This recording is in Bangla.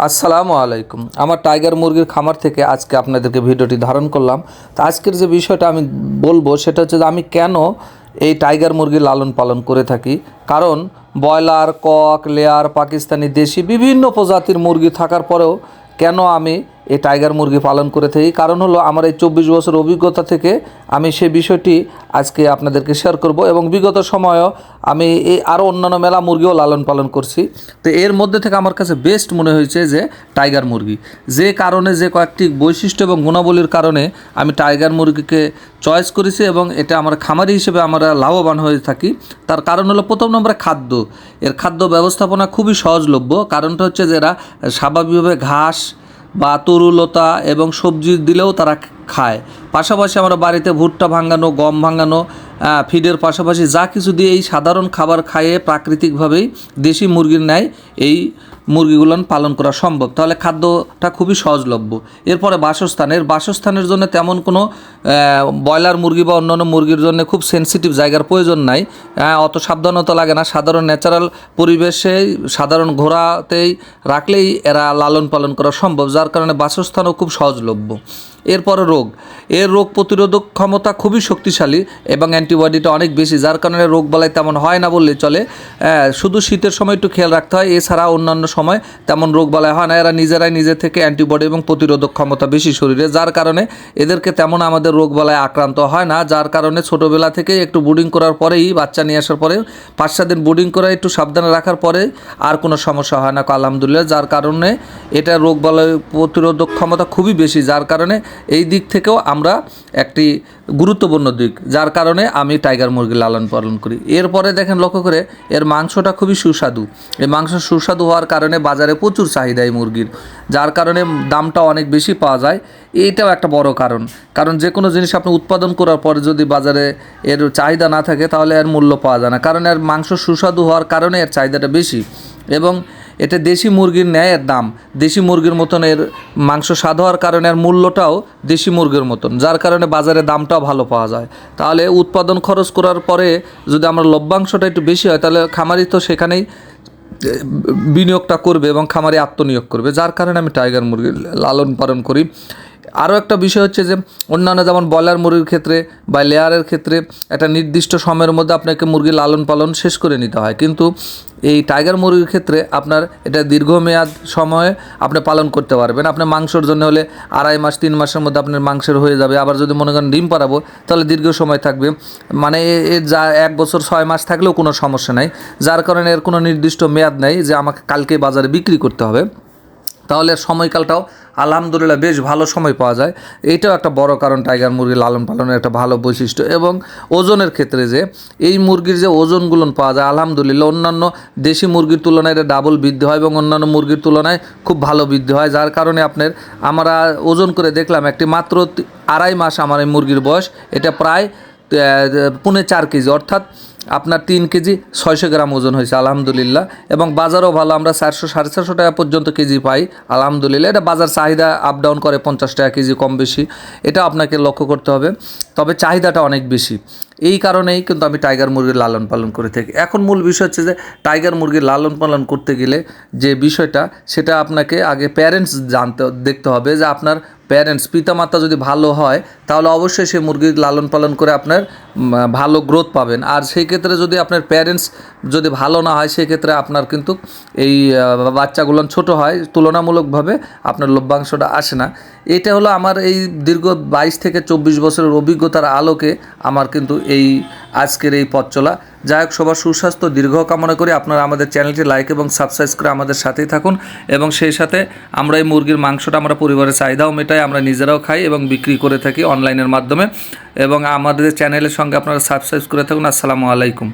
আসসালামু আলাইকুম। আমার টাইগার মুরগির খামার থেকে আজকে আপনাদেরকে ভিডিওটি ধারণ করলাম। তো আজকের যে বিষয়টা আমি বলবো সেটা হচ্ছে যে আমি কেন এই টাইগার মুরগি লালন পালন করে থাকি। কারণ ব্রয়লার, কক, লেয়ার, পাকিস্তানি, দেশি বিভিন্ন প্রজাতির মুরগি থাকার পরেও কেন আমি এই টাইগার মুরগি পালন করে থাকি, কারণ হলো আমার এই 24 বছর অভিজ্ঞতা থেকে আমি সেই বিষয়টি আজকে আপনাদেরকে শেয়ার করব। এবং বিগত সময়েও আমি এই আরও অন্যান্য মেলা মুরগিও লালন পালন করছি। তো এর মধ্যে থেকে আমার কাছে বেস্ট মনে হয়েছে যে টাইগার মুরগি, যে কারণে যে কয়েকটি বৈশিষ্ট্য এবং গুণাবলীর কারণে আমি টাইগার মুরগিকে চয়েস করেছি এবং এটা আমার খামারি হিসেবে আমরা লাভবান হয়ে থাকি। তার কারণ হলো প্রথম নম্বরে খাদ্য। এর খাদ্য ব্যবস্থাপনা খুবই সহজলভ্য। কারণটা হচ্ছে যে এরা স্বাভাবিকভাবে ঘাস বা তরুলতা এবং সবজি দিলেও তারা খায়। পাশাপাশি আমরা বাড়িতে ভুট্টা ভাঙানো, গম ভাঙানো, ফিডের পাশাপাশি যা কিছু দিয়ে এই সাধারণ খাবার খাইয়ে প্রাকৃতিকভাবেই দেশি মুরগির ন্যায় এই মুরগিগুলো পালন করা সম্ভব। তাহলে খাদ্যটা খুবই সহজলভ্য। এরপরে বাসস্থানের জন্য তেমন কোনো ব্রয়লার মুরগি বা অন্যান্য মুরগির জন্য খুব সেনসিটিভ জায়গার প্রয়োজন নাই, অত সাবধানতা লাগে না। সাধারণ ন্যাচারাল পরিবেশেই সাধারণ ঘোড়াতেই রাখলেই এরা লালন পালন করা সম্ভব, যার কারণে বাসস্থানও খুব সহজলভ্য। এরপরে এর রোগ প্রতিরোধক ক্ষমতা খুবই শক্তিশালী এবং অ্যান্টিবডিটা অনেক বেশি, যার কারণে রোগ বালাই তেমন হয় না বললেই চলে। শুধু শীতের সময় একটু খেয়াল রাখতে হয়, এছাড়া অন্যান্য সময় তেমন রোগ বালাই হয় না। এরা নিজে থেকে অ্যান্টিবডি এবং প্রতিরোধক ক্ষমতা বেশি শরীরে, যার কারণে এদেরকে তেমন আমাদের রোগ বালায় আক্রান্ত হয় না। যার কারণে ছোটোবেলা থেকে একটু ব্রুডিং করার পরেই, বাচ্চা নিয়ে আসার পরে 5-7 দিন ব্রুডিং করে একটু সাবধানে রাখার পরে আর কোনো সমস্যা হয় না আলহামদুলিল্লাহ। যার কারণে এটা রোগ বালাই প্রতিরোধক ক্ষমতা খুবই বেশি, যার কারণে এই দিক থেকেও আমরা একটি গুরুত্বপূর্ণ দিক, যার কারণে আমি টাইগার মুরগি লালন পালন করি। এরপরে দেখেন, লক্ষ্য করে এর মাংসটা খুবই সুস্বাদু। এই মাংস সুস্বাদু হওয়ার কারণে বাজারে প্রচুর চাহিদা এই মুরগির, যার কারণে দামটা অনেক বেশি পাওয়া যায়। এইটাও একটা বড় কারণ যে কোনো জিনিস আপনি উৎপাদন করার পরে যদি বাজারে এর চাহিদা না থাকে তাহলে এর মূল্য পাওয়া যায় না। কারণ এর মাংস সুস্বাদু হওয়ার কারণে এর চাহিদাটা বেশি এবং এটা দেশি মুরগির ন্যায় এর দাম। দেশি মুরগির মতন এর মাংস স্বাদ হওয়ার কারণে এর মূল্যটাও দেশি মুরগির মতন, যার কারণে বাজারে দামটাও ভালো পাওয়া যায়। তাহলে উৎপাদন খরচ করার পরে যদি আমরা লভ্যাংশটা একটু বেশি হয় তাহলে খামারি তো সেখানেই বিনিয়োগটা করবে এবং খামারি আত্মনিয়োগ করবে, যার কারণে আমি টাইগার মুরগি লালন পালন করি। আরও একটা বিষয় হচ্ছে যে অন্যান্য যেমন ব্রয়লার মুরগির ক্ষেত্রে বা লেয়ারের ক্ষেত্রে একটা নির্দিষ্ট সময়ের মধ্যে আপনাকে মুরগি লালন পালন শেষ করে নিতে হয়, কিন্তু এই টাইগার মুরগির ক্ষেত্রে আপনার এটা দীর্ঘমেয়াদ সময়ে আপনি পালন করতে পারবেন। আপনার মাংসের জন্য হলে 2.5 মাস 3 মাসের মধ্যে আপনার মাংসের হয়ে যাবে। আবার যদি মনে করেন ডিম পাড়াবো তাহলে দীর্ঘ সময় থাকবে, মানে এর যা 1 বছর 6 মাস থাকলেও কোনো সমস্যা নাই। যার কারণে এর কোনো নির্দিষ্ট মেয়াদ নেই যে আমাকে কালকে বাজারে বিক্রি করতে হবে। তাহলে সময়কালটাও আলহামদুলিল্লাহ বেশ ভালো সময় পাওয়া যায়। এইটাও একটা বড় কারণ টাইগার মুরগি লালন পালনের একটা ভালো বৈশিষ্ট্য। এবং ওজনের ক্ষেত্রে যে এই মুরগির যে ওজনগুলো পাওয়া যায় আলহামদুলিল্লাহ অন্যান্য দেশি মুরগির তুলনায় এটা ডাবল বৃদ্ধি হয় এবং অন্যান্য মুরগির তুলনায় খুব ভালো বৃদ্ধি হয়, যার কারণে আমরা ওজন করে দেখলাম একটি মাত্র 2.5 মাস আমার এই মুরগির বয়স, এটা প্রায় 4.5 কেজি, অর্থাৎ আপনার 3 কেজি 600 গ্রাম ওজন হয়েছে আলহামদুলিল্লাহ। এবং বাজারও ভালো, আমরা 400-450 টাকা পর্যন্ত কেজি পাই আলহামদুলিল্লাহ। এটা বাজার চাহিদা আপ ডাউন করে, 50 টাকা কেজি কম বেশি, এটা আপনাকে লক্ষ্য করতে হবে। তবে চাহিদাটা অনেক বেশি, এই কারণেই কিন্তু আমি টাইগার মুরগির লালন পালন করে থাকি। এখন মূল বিষয় হচ্ছে যে টাইগার মুরগির লালন পালন করতে গেলে যে বিষয়টা, সেটা আপনাকে আগে প্যারেন্টস দেখতে হবে যে আপনার পিতামাতা যদি ভালো হয় তাহলে অবশ্যই সেই মুরগির লালন পালন করে আপনার ভালো গ্রোথ পাবেন। আর সেই ক্ষেত্রে যদি আপনার প্যারেন্টস যদি ভালো না হয় সেক্ষেত্রে আপনার কিন্তু এই বাচ্চাগুলো ছোট হয়, তুলনামূলকভাবে আপনার লভ্যাংশটা আসে না। এটা হলো আমার এই দীর্ঘ 22 থেকে 24 বছরের অভিজ্ঞতার আলোকে আমার কিন্তু এই আজকের এই পথ চলা। যাই হোক, সবার সুস্বাস্থ্য দীর্ঘ কামনা করি। আপনারা আমাদের চ্যানেলটি লাইক এবং সাবস্ক্রাইব করে আমাদের সাথেই থাকুন এবং সেই সাথে আমরা এই মুরগির মাংসটা আমরা পরিবারের চাহিদাও মেটাই, আমরা নিজেরাও খাই এবং বিক্রি করে থাকি অনলাইনের মাধ্যমে। এবং আমাদের চ্যানেলের সঙ্গে আপনারা সাবস্ক্রাইব করে থাকুন। আসসালামু আলাইকুম।